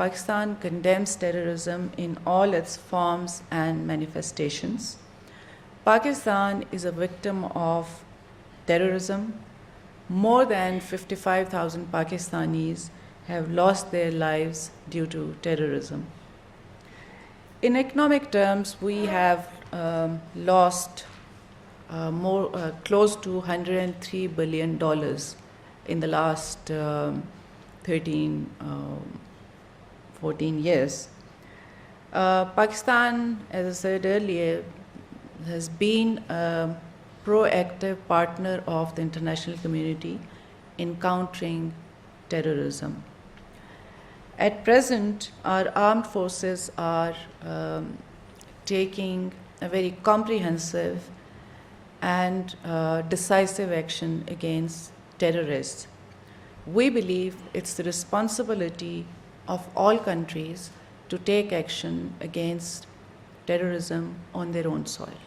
Pakistan condemns terrorism in all its forms and manifestations. Pakistan is a victim of terrorism. More than 55,000 Pakistanis have lost their lives due to terrorism. In economic terms, we have lost close to $103 billion in the last 14 years. Pakistan, as I said earlier, has been a proactive partner of the international community in countering terrorism. At present, our armed forces are taking a very comprehensive and decisive action against terrorists. We believe it's the responsibility of all countries to take action against terrorism on their own soil.